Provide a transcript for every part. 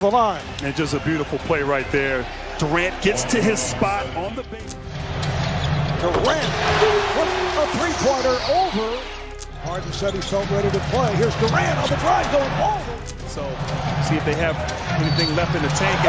the line. And just a beautiful play right there. Durant gets to his spot on the base. Durant with a three-pointer over. Harden said he felt ready to play. Here's Durant on the drive going over. So see if they have anything left in the tank.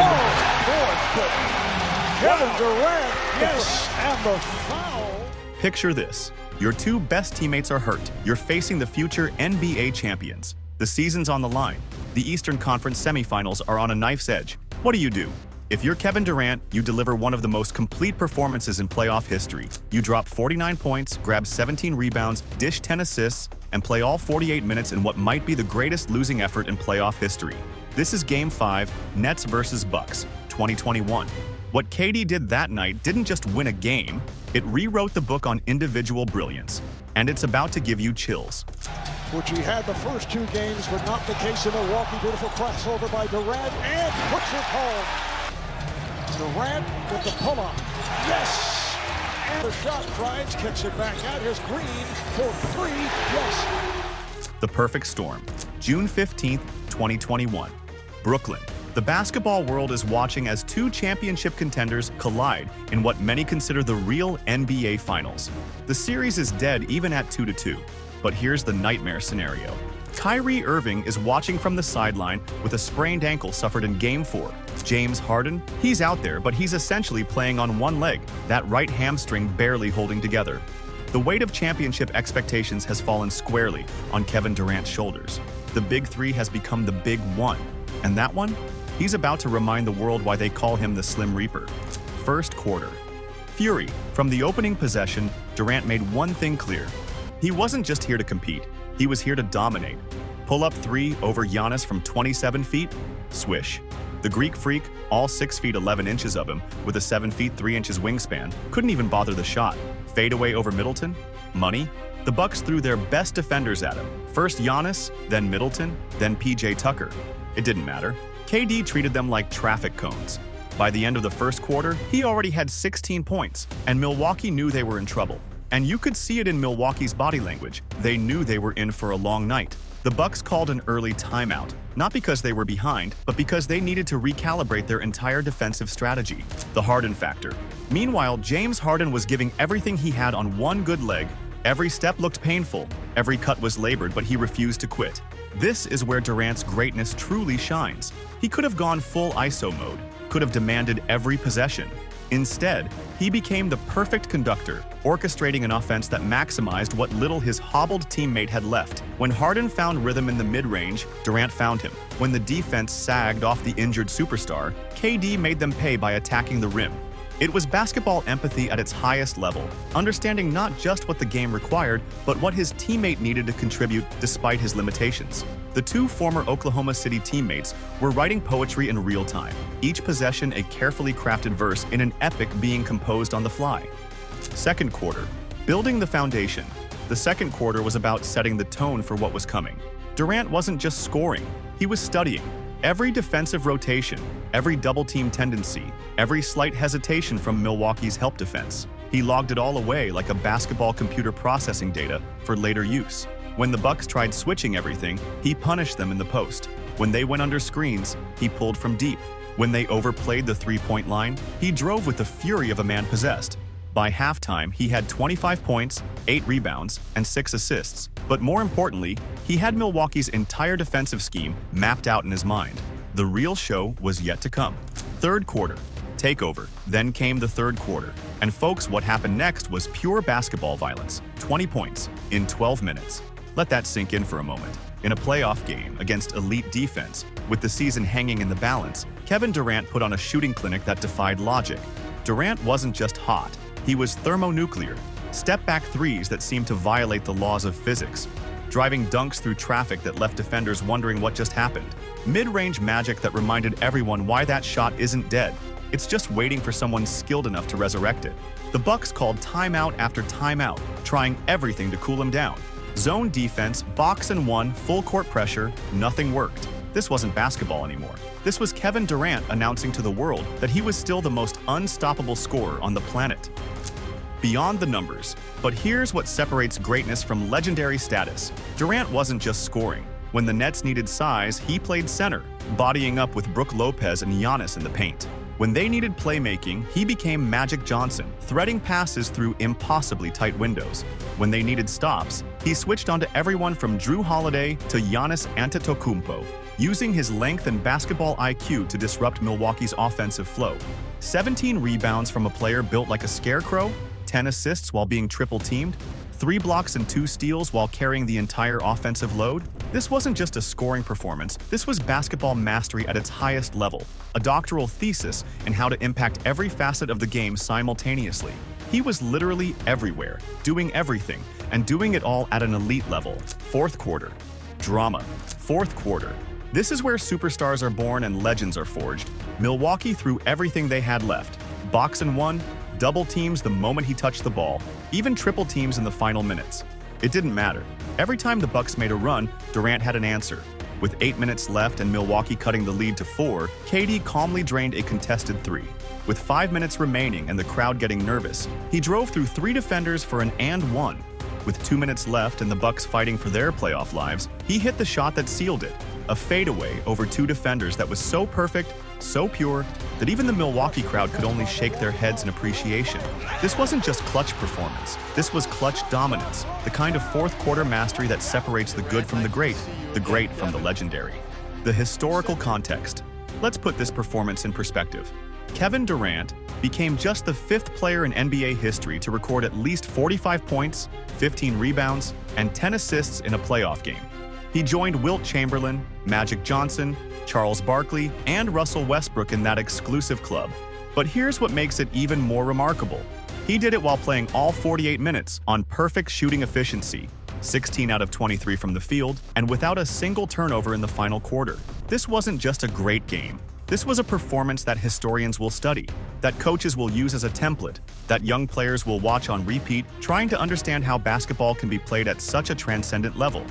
Kevin Durant, yes, and the foul. Picture this. Your two best teammates are hurt. You're facing the future NBA champions. The season's on the line. The Eastern Conference semifinals are on a knife's edge. What do? If you're Kevin Durant, you deliver one of the most complete performances in playoff history. You drop 49 points, grab 17 rebounds, dish 10 assists, and play all 48 minutes in what might be the greatest losing effort in playoff history. This is Game 5, Nets vs. Bucks, 2021. What KD did that night didn't just win a game, it rewrote the book on individual brilliance. And it's about to give you chills. Which he had the first two games, but not the case in Milwaukee. Beautiful crossover by Durant, and puts it home. Durant with the pull-up. Yes! And the shot drives, kicks it back out. Here's Green for three. Yes! The perfect storm. June 15th, 2021. Brooklyn. The basketball world is watching as two championship contenders collide in what many consider the real NBA Finals. The series is dead even at 2-2. But here's the nightmare scenario. Kyrie Irving is watching from the sideline with a sprained ankle suffered in Game 4. James Harden, he's out there, but he's essentially playing on one leg, that right hamstring barely holding together. The weight of championship expectations has fallen squarely on Kevin Durant's shoulders. The Big Three has become the Big One. And that one? He's about to remind the world why they call him the Slim Reaper. First quarter. Fury. From the opening possession, Durant made one thing clear. He wasn't just here to compete, he was here to dominate. Pull-up three over Giannis from 27 feet? Swish. The Greek freak, all 6 feet 11 inches of him, with a 7 feet 3 inches wingspan, couldn't even bother the shot. Fadeaway over Middleton? Money? The Bucks threw their best defenders at him. First Giannis, then Middleton, then PJ Tucker. It didn't matter. KD treated them like traffic cones. By the end of the first quarter, he already had 16 points, and Milwaukee knew they were in trouble. And you could see it in Milwaukee's body language. They knew they were in for a long night. The Bucks called an early timeout, not because they were behind, but because they needed to recalibrate their entire defensive strategy. The Harden factor. Meanwhile, James Harden was giving everything he had on one good leg. Every step looked painful, every cut was labored, but he refused to quit. This is where Durant's greatness truly shines. He could have gone full ISO mode, could have demanded every possession. Instead, he became the perfect conductor, orchestrating an offense that maximized what little his hobbled teammate had left. When Harden found rhythm in the mid-range, Durant found him. When the defense sagged off the injured superstar, KD made them pay by attacking the rim. It was basketball empathy at its highest level, understanding not just what the game required, but what his teammate needed to contribute despite his limitations. The two former Oklahoma City teammates were writing poetry in real time, each possession a carefully crafted verse in an epic being composed on the fly. Second quarter. Building the foundation. The second quarter was about setting the tone for what was coming. Durant wasn't just scoring, he was studying. Every defensive rotation, every double-team tendency, every slight hesitation from Milwaukee's help defense. He logged it all away like a basketball computer processing data for later use. When the Bucks tried switching everything, he punished them in the post. When they went under screens, he pulled from deep. When they overplayed the three-point line, he drove with the fury of a man possessed. By halftime, he had 25 points, 8 rebounds, and 6 assists. But more importantly, he had Milwaukee's entire defensive scheme mapped out in his mind. The real show was yet to come. Third quarter. Takeover. Then came the third quarter. And folks, what happened next was pure basketball violence. 20 points in 12 minutes. Let that sink in for a moment. In a playoff game against elite defense, with the season hanging in the balance, Kevin Durant put on a shooting clinic that defied logic. Durant wasn't just hot. He was thermonuclear, step-back threes that seemed to violate the laws of physics, driving dunks through traffic that left defenders wondering what just happened, mid-range magic that reminded everyone why that shot isn't dead. It's just waiting for someone skilled enough to resurrect it. The Bucks called timeout after timeout, trying everything to cool him down. Zone defense, box and one, full court pressure, nothing worked. This wasn't basketball anymore. This was Kevin Durant announcing to the world that he was still the most unstoppable scorer on the planet. Beyond the numbers. But here's what separates greatness from legendary status. Durant wasn't just scoring. When the Nets needed size, he played center, bodying up with Brook Lopez and Giannis in the paint. When they needed playmaking, he became Magic Johnson, threading passes through impossibly tight windows. When they needed stops, he switched onto everyone from Drew Holiday to Giannis Antetokounmpo, using his length and basketball IQ to disrupt Milwaukee's offensive flow. 17 rebounds from a player built like a scarecrow, 10 assists while being triple-teamed, 3 blocks and 2 steals while carrying the entire offensive load. This wasn't just a scoring performance, this was basketball mastery at its highest level, a doctoral thesis in how to impact every facet of the game simultaneously. He was literally everywhere, doing everything, and doing it all at an elite level. Fourth quarter. Drama. Fourth quarter. This is where superstars are born and legends are forged. Milwaukee threw everything they had left. Box and one, double teams the moment he touched the ball, even triple teams in the final minutes. It didn't matter. Every time the Bucks made a run, Durant had an answer. With 8 minutes left and Milwaukee cutting the lead to 4, KD calmly drained a contested 3. With 5 minutes remaining and the crowd getting nervous, he drove through 3 defenders for an and 1. With 2 minutes left and the Bucks fighting for their playoff lives, he hit the shot that sealed it. A fadeaway over 2 defenders that was so perfect, so pure, that even the Milwaukee crowd could only shake their heads in appreciation. This wasn't just clutch performance, this was clutch dominance, the kind of fourth quarter mastery that separates the good from the great from the legendary. The historical context. Let's put this performance in perspective. Kevin Durant became just the 5th player in NBA history to record at least 45 points, 15 rebounds, and 10 assists in a playoff game. He joined Wilt Chamberlain, Magic Johnson, Charles Barkley, and Russell Westbrook in that exclusive club. But here's what makes it even more remarkable. He did it while playing all 48 minutes on perfect shooting efficiency, 16 out of 23 from the field, and without a single turnover in the final quarter. This wasn't just a great game. This was a performance that historians will study, that coaches will use as a template, that young players will watch on repeat, trying to understand how basketball can be played at such a transcendent level.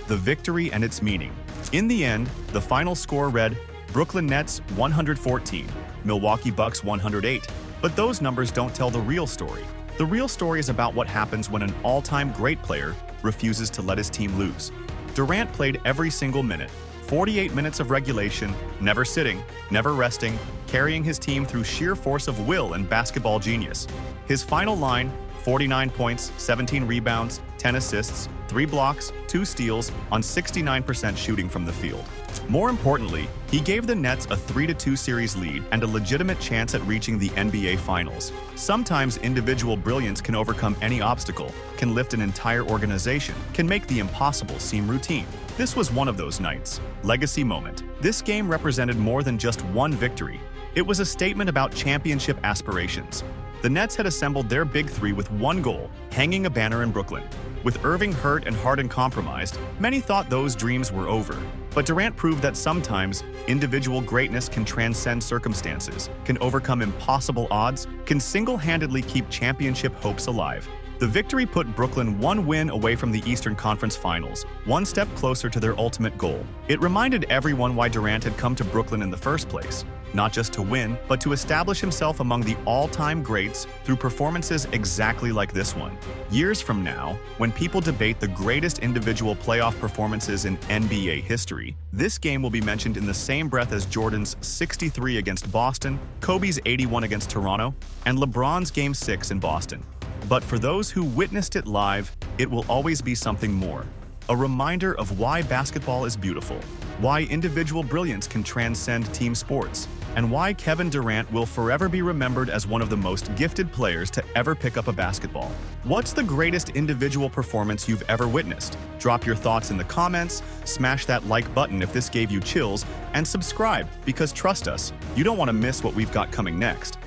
The victory and its meaning. In the end, the final score read, Brooklyn Nets 114, Milwaukee Bucks 108. But those numbers don't tell the real story. The real story is about what happens when an all-time great player refuses to let his team lose. Durant played every single minute, 48 minutes of regulation, never sitting, never resting, carrying his team through sheer force of will and basketball genius. His final line, 49 points, 17 rebounds, 10 assists, 3 blocks, 2 steals on 69% shooting from the field. More importantly, he gave the Nets a 3-2 series lead and a legitimate chance at reaching the NBA Finals. Sometimes individual brilliance can overcome any obstacle, can lift an entire organization, can make the impossible seem routine. This was one of those nights. Legacy moment. This game represented more than just one victory. It was a statement about championship aspirations. The Nets had assembled their big 3 with one goal, hanging a banner in Brooklyn. With Irving hurt and Harden compromised, many thought those dreams were over. But Durant proved that sometimes individual greatness can transcend circumstances, can overcome impossible odds, can single-handedly keep championship hopes alive. The victory put Brooklyn one win away from the Eastern Conference Finals, one step closer to their ultimate goal. It reminded everyone why Durant had come to Brooklyn in the first place. Not just to win, but to establish himself among the all-time greats through performances exactly like this one. Years from now, when people debate the greatest individual playoff performances in NBA history, this game will be mentioned in the same breath as Jordan's 63 against Boston, Kobe's 81 against Toronto, and LeBron's Game 6 in Boston. But for those who witnessed it live, it will always be something more. A reminder of why basketball is beautiful, why individual brilliance can transcend team sports, and why Kevin Durant will forever be remembered as one of the most gifted players to ever pick up a basketball. What's the greatest individual performance you've ever witnessed? Drop your thoughts in the comments, smash that like button if this gave you chills, and subscribe, because trust us, you don't want to miss what we've got coming next.